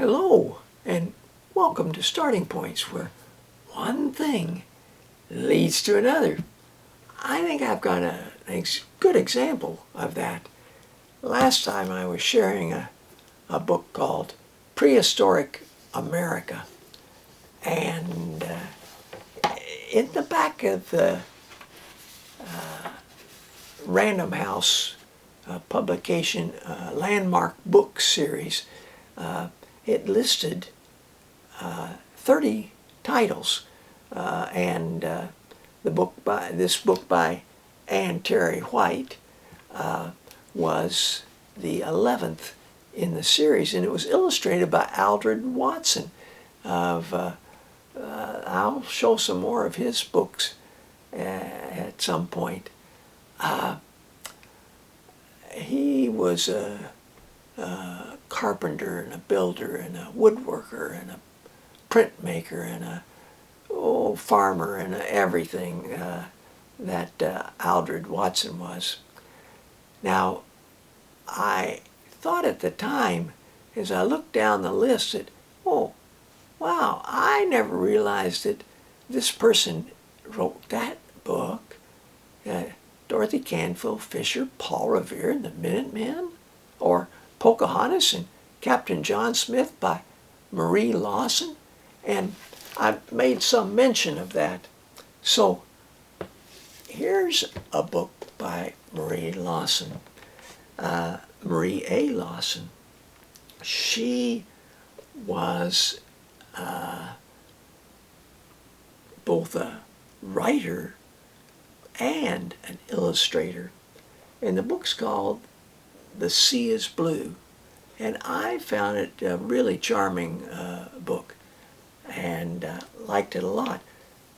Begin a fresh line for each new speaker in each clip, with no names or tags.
Hello, and welcome to Starting Points, where one thing leads to another. I think I've got a good example of that. Last time I was sharing a book called Prehistoric America, and in the back of the Random House publication landmark book series, it listed 30 titles, and this book by Anne Terry White was the 11th in the series, and it was illustrated by Aldred Watson. I'll show some more of his books at some point. He was a carpenter and a builder and a woodworker and a printmaker and a farmer and everything that Aldred Watson was. Now, I thought at the time, as I looked down the list, that, oh, wow, I never realized that this person wrote that book. Dorothy Canfield Fisher, Paul Revere and the Minutemen, or Pocahontas and Captain John Smith by Marie Lawson, and I've made some mention of that. So here's a book by Marie Lawson, Marie A. Lawson. She was both a writer and an illustrator, and the book's called The Sea is Blue, and I found it a really charming book and liked it a lot.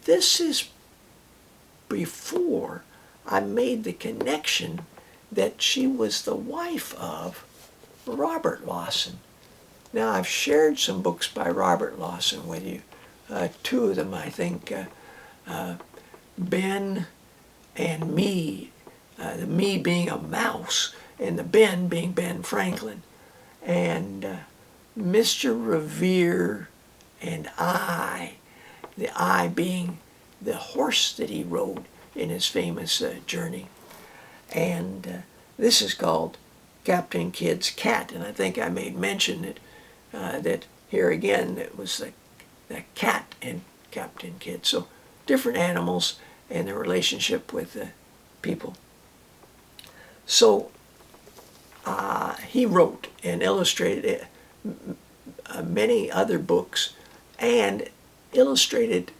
This is before I made the connection that she was the wife of Robert Lawson. Now, I've shared some books by Robert Lawson with you. Two of them, I think, Ben and Me, the Me being a mouse, and the Ben being Ben Franklin, and Mr. Revere and I, the I being the horse that he rode in his famous journey. And this is called Captain Kidd's Cat, and I think I made mention that here again it was the cat in Captain Kidd. So different animals and their relationship with people. So he wrote and illustrated many other books and illustrated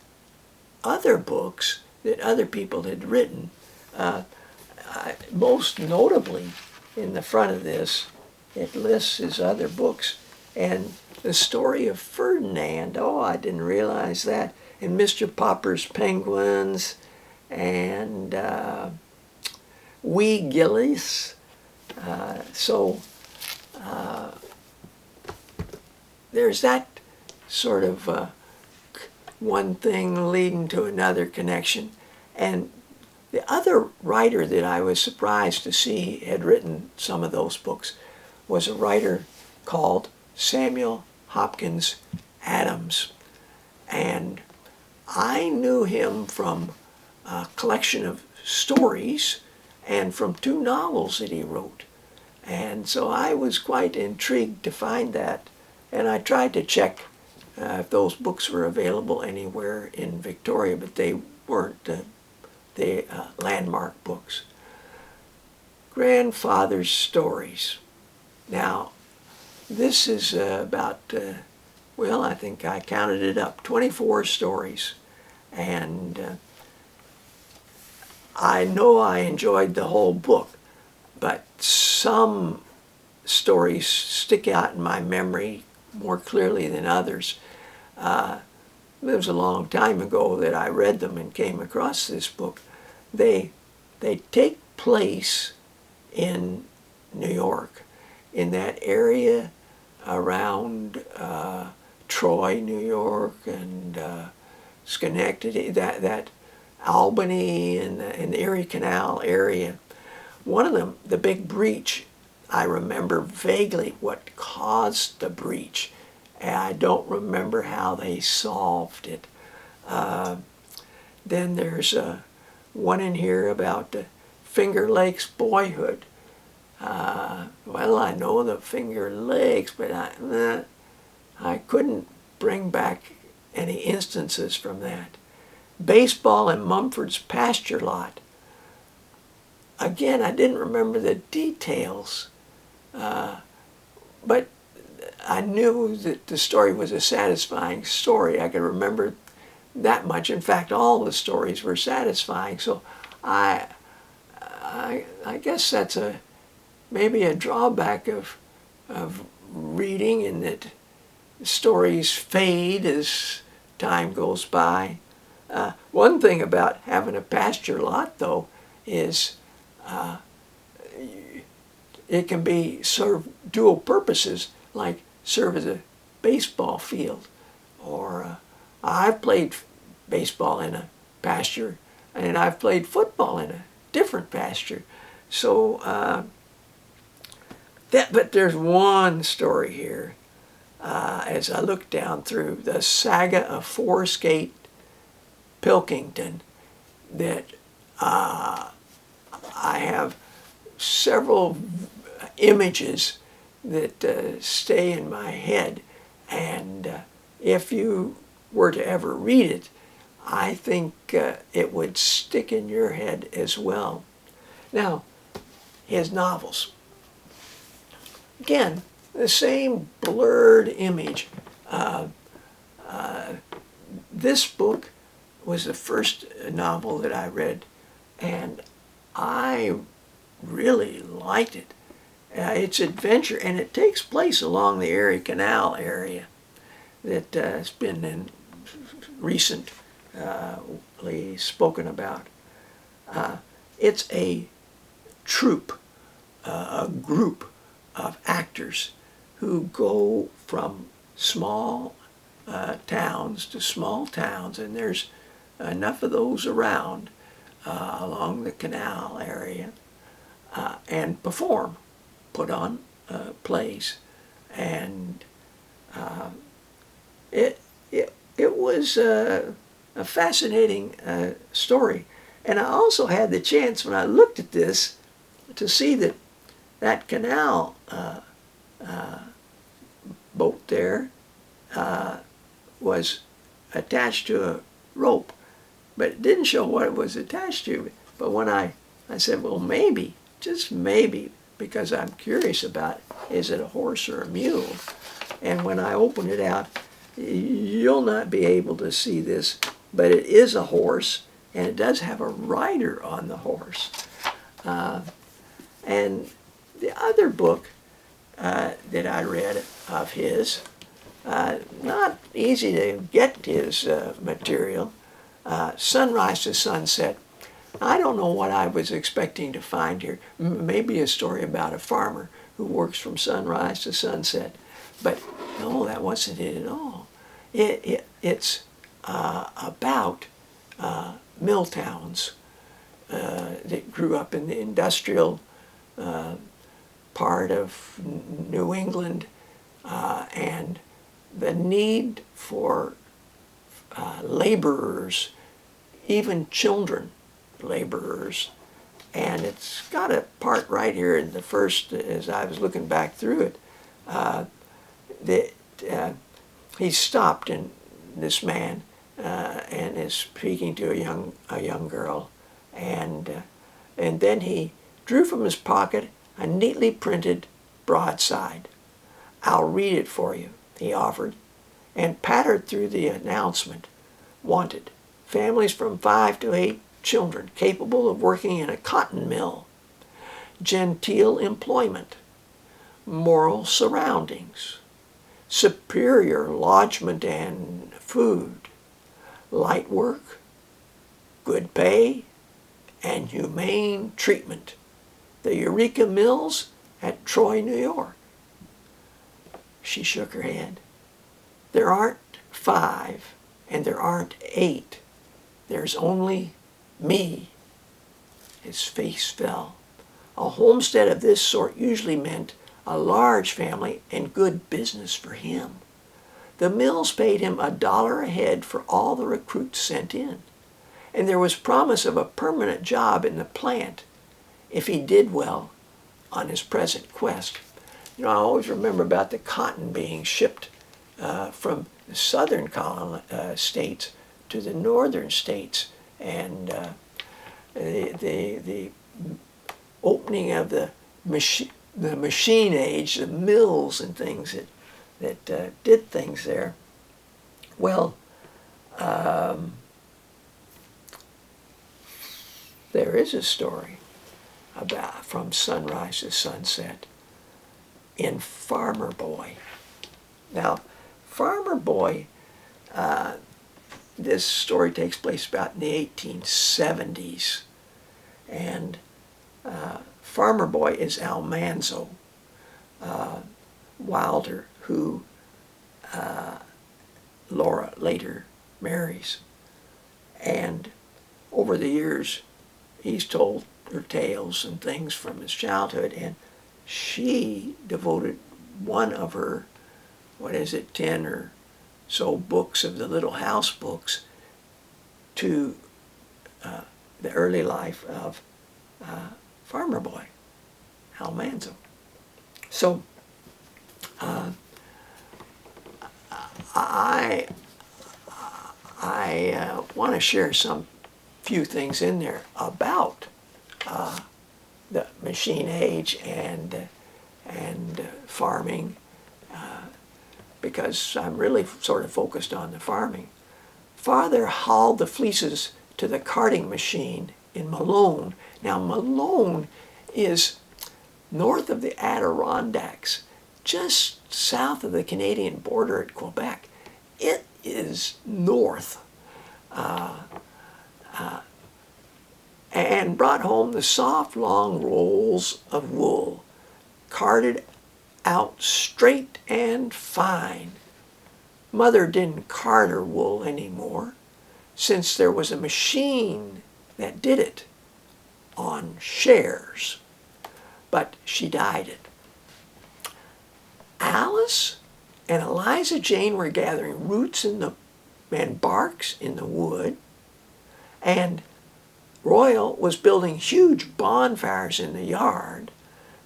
other books that other people had written. Most notably, in the front of this, it lists his other books, and the story of Ferdinand, oh, I didn't realize that, and Mr. Popper's Penguins, and Wee Gillies. So there's that sort of one thing leading to another connection. And the other writer that I was surprised to see had written some of those books was a writer called Samuel Hopkins Adams. And I knew him from a collection of stories and from two novels that he wrote. And so I was quite intrigued to find that. And I tried to check if those books were available anywhere in Victoria, but they weren't the landmark books. Grandfather's Stories. Now, this is about, well, I think I counted it up, 24 stories. And I know I enjoyed the whole book, but some stories stick out in my memory more clearly than others. It was a long time ago that I read them and came across this book. They take place in New York, in that area around Troy, New York, and Schenectady, that Albany and the Erie Canal area. One of them, the big breach, I remember vaguely what caused the breach, and I don't remember how they solved it. Then there's one in here about Finger Lakes boyhood. Well, I know the Finger Lakes, but I couldn't bring back any instances from that. Baseball in Mumford's pasture lot. Again, I didn't remember the details, but I knew that the story was a satisfying story. I could remember that much. In fact, all the stories were satisfying. So I guess that's maybe a drawback of reading, in that stories fade as time goes by. One thing about having a pasture lot, though, is it can be serve dual purposes, like serve as a baseball field, or I've played baseball in a pasture, and I've played football in a different pasture. So, but there's one story here, as I look down through the saga of Forest Gate, Pilkington, that I have several images that stay in my head, and if you were to ever read it, I think it would stick in your head as well. Now, his novels. Again, the same blurred image. This book was the first novel that I read, and I really liked it. It's adventure, and it takes place along the Erie Canal area that has been recently spoken about. It's a troupe, a group of actors who go from small towns to small towns, and there's enough of those around along the canal area, and perform, put on plays. And it was a fascinating story. And I also had the chance, when I looked at this, to see that that canal boat there was attached to a rope, but it didn't show what it was attached to. But when I said, well, maybe, just maybe, because I'm curious about, is it a horse or a mule? And when I open it out, you'll not be able to see this, but it is a horse, and it does have a rider on the horse. And the other book that I read of his, not easy to get his material, Sunrise to Sunset. I don't know what I was expecting to find here. Maybe a story about a farmer who works from sunrise to sunset. But no, that wasn't it at all. It's about mill towns that grew up in the industrial part of New England, and the need for laborers, even children laborers. And it's got a part right here in the first, as I was looking back through it, that he stopped, and this man and is speaking to a young girl, and then he drew from his pocket a neatly printed broadside. "I'll read it for you," he offered, and pattered through the announcement. "Wanted, families from 5 to 8 children capable of working in a cotton mill, genteel employment, moral surroundings, superior lodgment and food, light work, good pay, and humane treatment. The Eureka Mills at Troy, New York." She shook her head. "There aren't 5, and there aren't 8. There's only me." His face fell. A homestead of this sort usually meant a large family and good business for him. The mills paid him $1 a head for all the recruits sent in, and there was promise of a permanent job in the plant if he did well on his present quest. You know, I always remember about the cotton being shipped from the southern states to the northern states, and the opening of the machine age, the mills and things that did things there. Well, there is a story about from sunrise to sunset in Farmer Boy. Now, Farmer Boy, this story takes place about in the 1870s, and Farmer Boy is Almanzo Wilder, who Laura later marries. And over the years, he's told her tales and things from his childhood, and she devoted one of her, 10 or so books of the Little House books to the early life of Farmer Boy, Almanzo. So I want to share some few things in there about the machine age and farming, because I'm really sort of focused on the farming. Father hauled the fleeces to the carting machine in Malone. Now, Malone is north of the Adirondacks, just south of the Canadian border at Quebec. It is north. And brought home the soft, long rolls of wool, carded out straight and fine. Mother didn't card her wool anymore, since there was a machine that did it on shares, but she dyed it. Alice and Eliza Jane were gathering roots and barks in the wood, and Royal was building huge bonfires in the yard.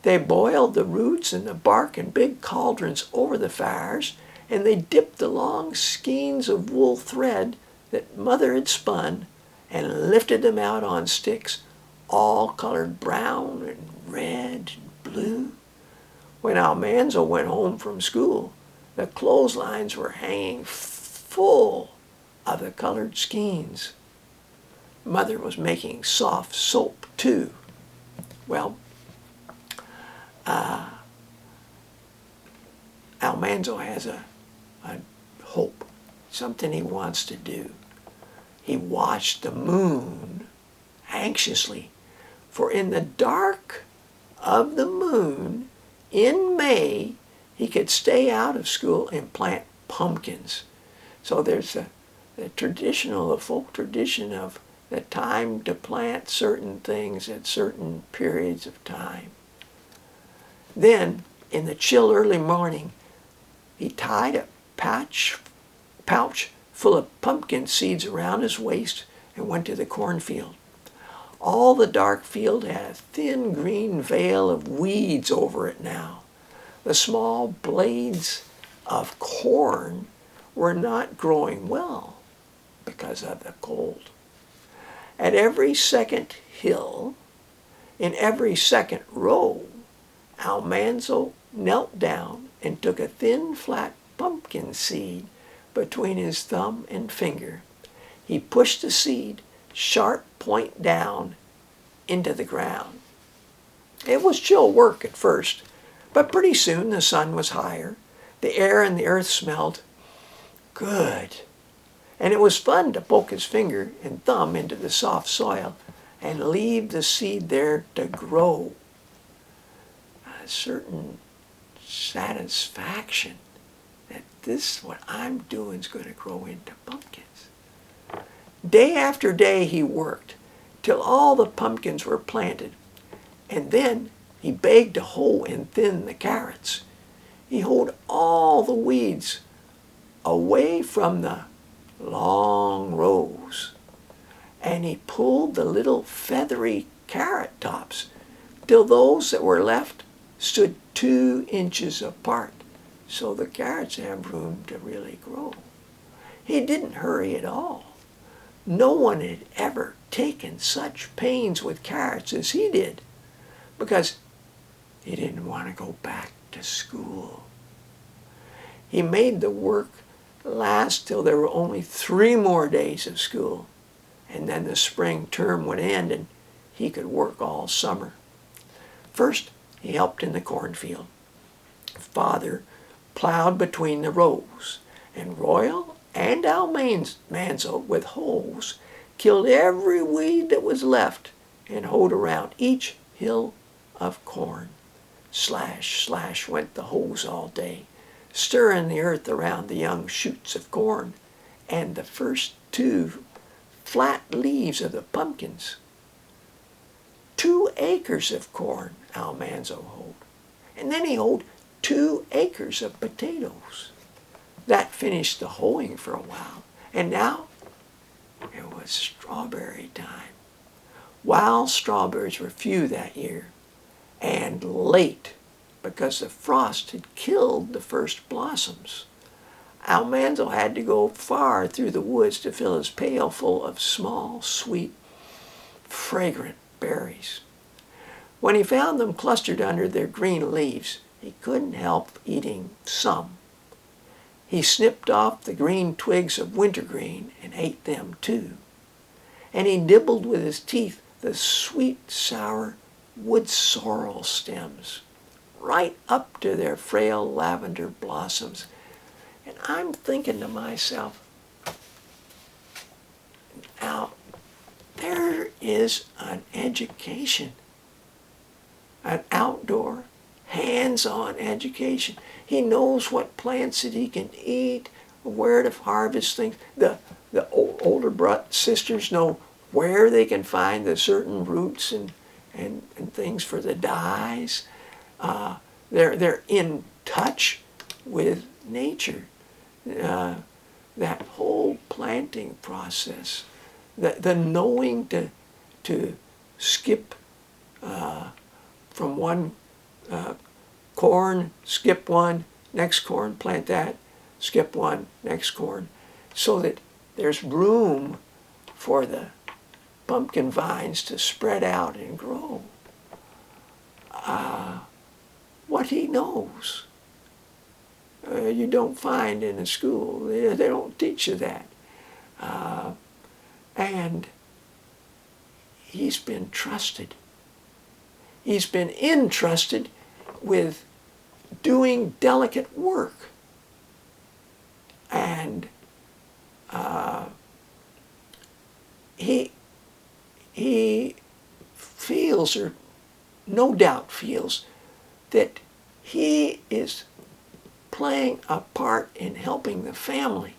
They boiled the roots and the bark in big cauldrons over the fires, and they dipped the long skeins of wool thread that Mother had spun and lifted them out on sticks, all colored brown and red and blue. When Almanzo went home from school, the clotheslines were hanging full of the colored skeins. Mother was making soft soap too. Well, Almanzo has a hope, something he wants to do. He watched the moon anxiously, for in the dark of the moon in May, he could stay out of school and plant pumpkins. So there's the folk tradition of the time to plant certain things at certain periods of time. Then, in the chill early morning, he tied a pouch full of pumpkin seeds around his waist and went to the cornfield. All the dark field had a thin green veil of weeds over it now. The small blades of corn were not growing well because of the cold. At every second hill, in every second row, Almanzo knelt down and took a thin, flat pumpkin seed between his thumb and finger. He pushed the seed sharp point down into the ground. It was chill work at first, but pretty soon the sun was higher. The air and the earth smelled good. And it was fun to poke his finger and thumb into the soft soil and leave the seed there to grow. A certain satisfaction that this, what I'm doing, is going to grow into pumpkins. Day after day he worked till all the pumpkins were planted, and then he begged to hoe and thin the carrots. He hoed all the weeds away from the long rows, and he pulled the little feathery carrot tops till those that were left stood 2 inches apart, so the carrots have room to really grow. He didn't hurry at all. No one had ever taken such pains with carrots as he did, because he didn't want to go back to school. He made the work last till there were only 3 more days of school, and then the spring term would end and he could work all summer. First, he helped in the cornfield. Father plowed between the rows, and Royal and Almanzo with hoes killed every weed that was left and hoed around each hill of corn. Slash, slash went the hoes all day, stirring the earth around the young shoots of corn and the first 2 flat leaves of the pumpkins. 2 acres of corn Almanzo hoed, and then he hoed 2 acres of potatoes. That finished the hoeing for a while, and now it was strawberry time. Wild strawberries were few that year, and late, because the frost had killed the first blossoms. Almanzo had to go far through the woods to fill his pail full of small, sweet, fragrant berries. When he found them clustered under their green leaves, he couldn't help eating some. He snipped off the green twigs of wintergreen and ate them too. And he nibbled with his teeth the sweet, sour wood sorrel stems, right up to their frail lavender blossoms. And I'm thinking to myself, now, there is an education, an outdoor, hands-on education. He knows what plants that he can eat, where to harvest things. The older sisters know where they can find the certain roots and things for the dyes. They're in touch with nature. That whole planting process, the knowing to skip from one corn, skip one, next corn, plant that, skip one, next corn, so that there's room for the pumpkin vines to spread out and grow. What he knows, you don't find in a school. They don't teach you that. And he's been trusted. He's been entrusted with doing delicate work. And he feels, or no doubt feels, that he is playing a part in helping the family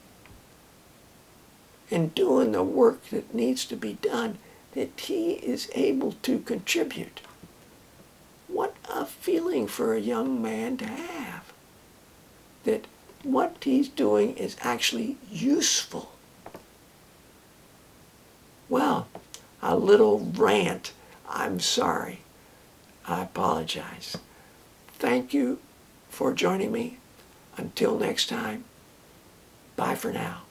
and doing the work that needs to be done, that he is able to contribute. What a feeling for a young man to have, that what he's doing is actually useful. Well, a little rant. I'm sorry. I apologize. Thank you for joining me. Until next time, bye for now.